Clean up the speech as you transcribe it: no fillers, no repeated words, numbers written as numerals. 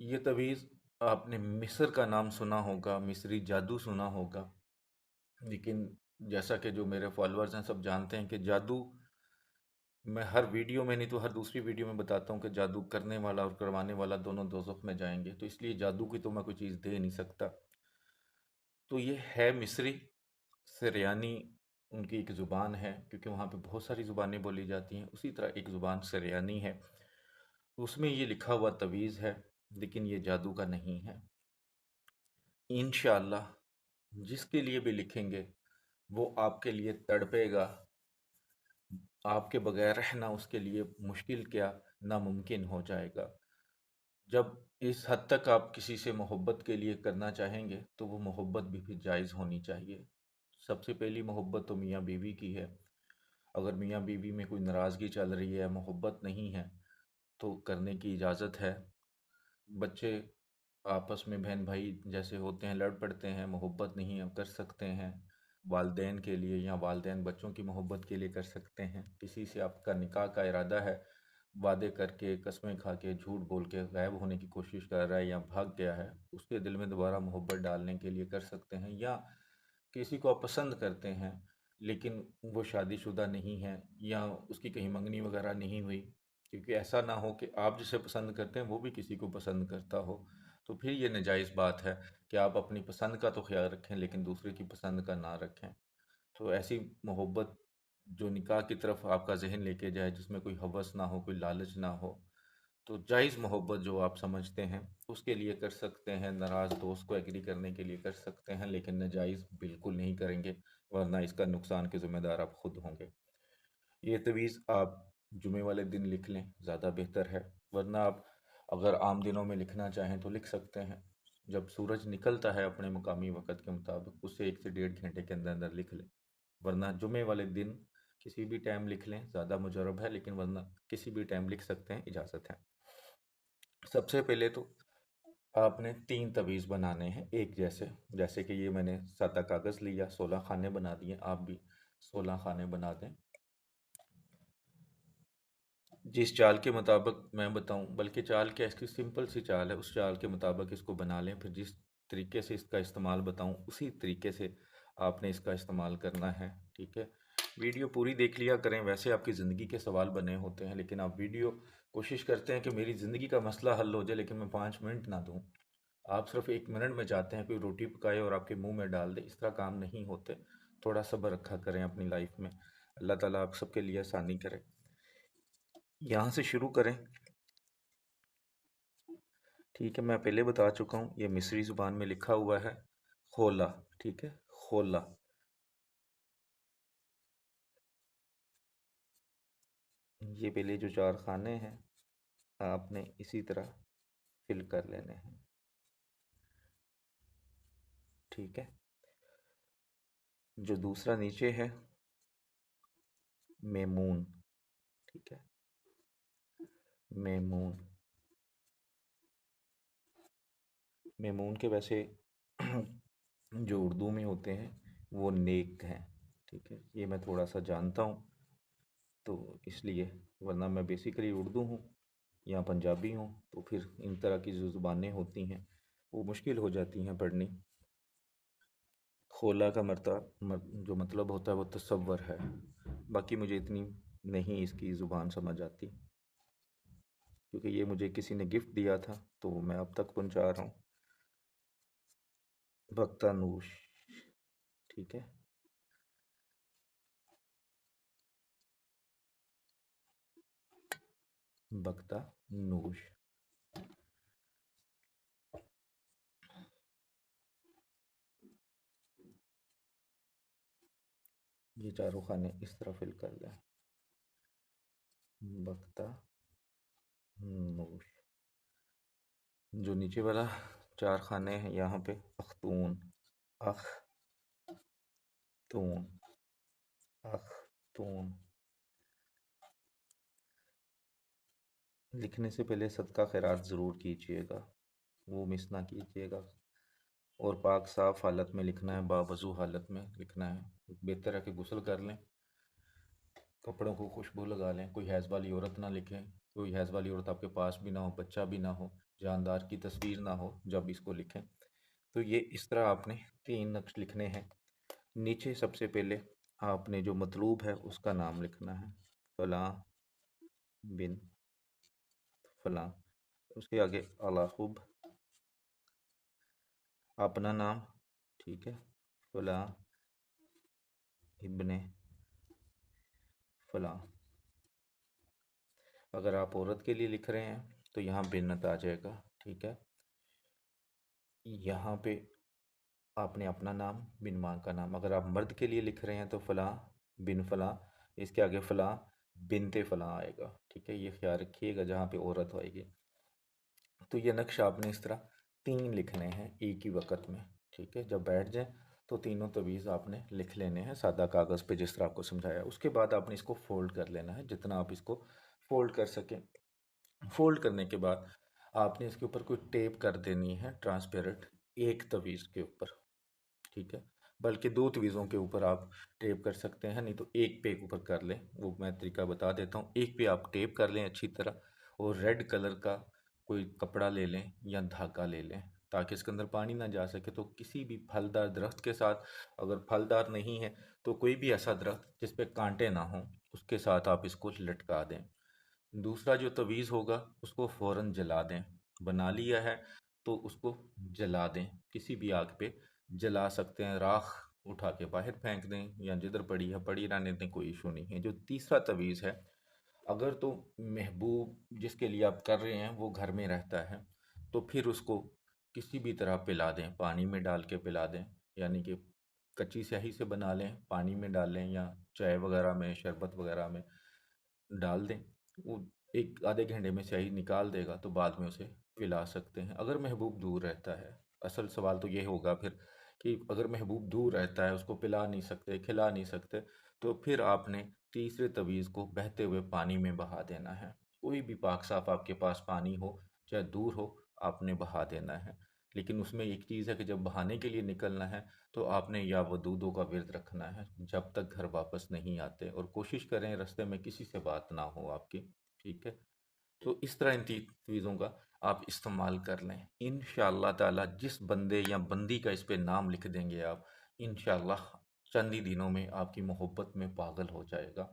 ये तवीज़ आपने मिस्र का नाम सुना होगा, मिस्री जादू सुना होगा। लेकिन जैसा कि जो मेरे फॉलोअर्स हैं सब जानते हैं कि जादू, मैं हर वीडियो में नहीं तो हर दूसरी वीडियो में बताता हूँ कि जादू करने वाला और करवाने वाला दोनों दोज़ख में जाएंगे, तो इसलिए जादू की तो मैं कोई चीज़ दे नहीं सकता। तो ये है मिस्री सिरयानी, उनकी एक ज़ुबान है, क्योंकि वहाँ पे बहुत सारी ज़ुबानें बोली जाती हैं, उसी तरह एक ज़ुबान सिरयानी है। उसमें ये लिखा हुआ तवीज़ है, लेकिन ये जादू का नहीं है। इंशाअल्लाह जिसके लिए भी लिखेंगे वो आपके लिए तड़पेगा, आपके बगैर रहना उसके लिए मुश्किल क्या नामुमकिन हो जाएगा। जब इस हद तक आप किसी से मोहब्बत के लिए करना चाहेंगे तो वो मोहब्बत भी फिर जायज़ होनी चाहिए। सबसे पहली मोहब्बत तो मियाँ बीवी की है। अगर मियाँ बीवी में कोई नाराज़गी चल रही है, मोहब्बत नहीं है, तो करने की इजाज़त है। बच्चे आपस में बहन भाई जैसे होते हैं, लड़ पड़ते हैं, मोहब्बत नहीं है कर सकते हैं। वालदेन के लिए या वालदेन बच्चों की मोहब्बत के लिए कर सकते हैं। किसी से आपका निकाह का इरादा है, वादे करके कस्में खा के झूठ बोल के गायब होने की कोशिश कर रहा है या भाग गया है, उसके दिल में दोबारा मोहब्बत डालने के लिए कर सकते हैं। या किसी को आप पसंद करते हैं लेकिन वो शादीशुदा नहीं है या उसकी कहीं मंगनी वगैरह नहीं हुई, क्योंकि ऐसा ना हो कि आप जिसे पसंद करते हैं वो भी किसी को पसंद करता हो, तो फिर ये नाजायज़ बात है कि आप अपनी पसंद का तो ख्याल रखें लेकिन दूसरे की पसंद का ना रखें। तो ऐसी मोहब्बत जो निकाह की तरफ आपका जहन लेके जाए, जिसमें कोई हवस ना हो, कोई लालच ना हो, तो जायज़ मोहब्बत जो आप समझते हैं उसके लिए कर सकते हैं। नाराज़ दोस्त को एग्री करने के लिए कर सकते हैं, लेकिन नाजायज़ बिल्कुल नहीं करेंगे, वरना इसका नुकसान के ज़िम्मेदार आप खुद होंगे। ये तवीज़ आप जुमे वाले दिन लिख लें, ज़्यादा बेहतर है। वरना आप अगर आम दिनों में लिखना चाहें तो लिख सकते हैं। जब सूरज निकलता है अपने मुकामी वक़्त के मुताबिक, उससे 1 से डेढ़ घंटे के अंदर-अंदर लिख लें। वरना जुमे वाले दिन किसी भी टाइम लिख लें, ज़्यादा मुजर्रब है, लेकिन वरना किसी भी टाइम लिख सकते हैं, इजाज़त है। सबसे पहले तो आपने 3 तवीज़ बनाने हैं एक जैसे। जैसे कि ये मैंने सादा कागज़ लिया, 16 खाने बना दिए, आप भी 16 खाने बना दें। जिस चाल के मुताबिक मैं बताऊं, बल्कि चाल क्या, इसकी सिंपल सी चाल है, उस चाल के मुताबिक इसको बना लें। फिर जिस तरीके से इसका इस्तेमाल बताऊं उसी तरीके से आपने इसका इस्तेमाल करना है, ठीक है। वीडियो पूरी देख लिया करें, वैसे आपकी ज़िंदगी के सवाल बने होते हैं, लेकिन आप वीडियो कोशिश करते हैं कि मेरी ज़िंदगी का मसला हल हो जाए लेकिन मैं 5 मिनट ना दूं। आप सिर्फ 1 मिनट में चाहते हैं कोई रोटी पकाए और आपके मुंह में डाल दे, इस तरह काम नहीं होते। थोड़ा सब्र रखा करें अपनी लाइफ में। अल्लाह ताला आप सबके लिए आसानी करे। यहाँ से शुरू करें। ठीक है, मैं पहले बता चुका हूँ, ये मिस्री ज़ुबान में लिखा हुआ है खोला। ठीक है, खोला। ये पहले जो 4 खाने हैं आपने इसी तरह फिल कर लेने हैं। ठीक है, जो दूसरा नीचे है मेमून। ठीक है, मेमून। मेमून के वैसे जो उर्दू में होते हैं वो नेक हैं। ठीक है, ये मैं थोड़ा सा जानता हूँ तो इसलिए, वरना मैं बेसिकली उर्दू हूँ या पंजाबी हूँ, तो फिर इन तरह की जो ज़ुबानें होती हैं वो मुश्किल हो जाती हैं पढ़नी। खोला का जो मतलब होता है वो तसव्वुर है। बाकी मुझे इतनी नहीं इसकी ज़ुबान समझ आती, क्योंकि ये मुझे किसी ने गिफ्ट दिया था तो मैं अब तक पहुँचा रहा हूँ। बख्तानूश। ठीक है, बख्तानूश। ये चारों खाने इस तरह फिल कर दें। बख्तानूश। जो नीचे वाला 4 खाने हैं यहाँ पे अख्तून, अख्तून, अख्तून। लिखने से पहले सदका खैरात ज़रूर कीजिएगा, वो मिस ना कीजिएगा। और पाक साफ़ हालत में लिखना है, बावज़ू हालत में लिखना है। बेहतर है कि गुस्ल कर लें, कपड़ों को खुशबू लगा लें। कोई हैज़ वाली औरत ना लिखें, कोई हैज़ वाली औरत आपके पास भी ना हो, बच्चा भी ना हो, जानदार की तस्वीर ना हो जब इसको लिखें। तो ये इस तरह आपने 3 नक्श लिखने हैं। नीचे सबसे पहले आपने जो मतलूब है उसका नाम लिखना है, फलां बिन फलां। उसके आगे अलाहुब, अपना नाम, ठीक है, फलां इब्ने फलां। अगर आप औरत के लिए लिख रहे हैं तो यहाँ बिन्नत आ जाएगा, ठीक है। यहाँ पे आपने अपना नाम बिन माँ का नाम। अगर आप मर्द के लिए लिख रहे हैं तो फलां बिन फलां, इसके आगे फलां बिनते फलां आएगा, ठीक है। ये ख्याल रखिएगा जहाँ पे औरत आएगी। तो ये नक्शा आपने इस तरह 3 लिखने हैं एक ही वक्त में, ठीक है। जब बैठ जाए तो तीनों तवीज़ आपने लिख लेने हैं सादा कागज़ पे जिस तरह आपको समझाया। उसके बाद आपने इसको फोल्ड कर लेना है जितना आप इसको फोल्ड कर सकें। फोल्ड करने के बाद आपने इसके ऊपर कोई टेप कर देनी है ट्रांसपेरेंट, एक तवीज़ के ऊपर, ठीक है। बल्कि 2 तवीज़ों के ऊपर आप टेप कर सकते हैं, नहीं तो एक पे ऊपर कर लें, वो मैं तरीका बता देता हूँ। एक पे आप टेप कर लें अच्छी तरह, और रेड कलर का कोई कपड़ा ले लें या धागा ले लें ताकि इसके अंदर पानी ना जा सके। तो किसी भी फलदार दरख्त के साथ, अगर फलदार नहीं है तो कोई भी ऐसा दरख्त जिस पे कांटे ना हों उसके साथ आप इसको लटका दें। दूसरा जो तवीज़ होगा उसको फ़ौरन जला दें। बना लिया है तो उसको जला दें, किसी भी आग पे जला सकते हैं। राख उठा के बाहर फेंक दें या जिधर पड़ी है पड़ी रहने दें, कोई इशू नहीं है। जो तीसरा तवीज़ है, अगर तो महबूब जिसके लिए आप कर रहे हैं वो घर में रहता है तो फिर उसको किसी भी तरह पिला दें, पानी में डाल के पिला दें। यानी कि कच्ची स्याही से बना लें, पानी में डाल लें या चाय वगैरह में, शरबत वगैरह में डाल दें। वो एक आधे घंटे में स्याही निकाल देगा तो बाद में उसे पिला सकते हैं। अगर महबूब दूर रहता है, असल सवाल तो ये होगा फिर कि अगर महबूब दूर रहता है, उसको पिला नहीं सकते, खिला नहीं सकते, तो फिर आपने तीसरे तवीज़ को बहते हुए पानी में बहा देना है। कोई भी पाक साफ आपके पास पानी हो, चाहे दूर हो, आपने बहा देना है। लेकिन उसमें एक चीज़ है कि जब बहाने के लिए निकलना है तो आपने या वदूदों का विरद रखना है जब तक घर वापस नहीं आते, और कोशिश करें रास्ते में किसी से बात ना हो आपकी, ठीक है। तो इस तरह इन चीज़ों का आप इस्तेमाल कर लें। इंशाअल्लाह ताला जिस बंदे या बंदी का इस पे नाम लिख देंगे आप, इंशाअल्लाह चंद ही दिनों में आपकी मोहब्बत में पागल हो जाएगा।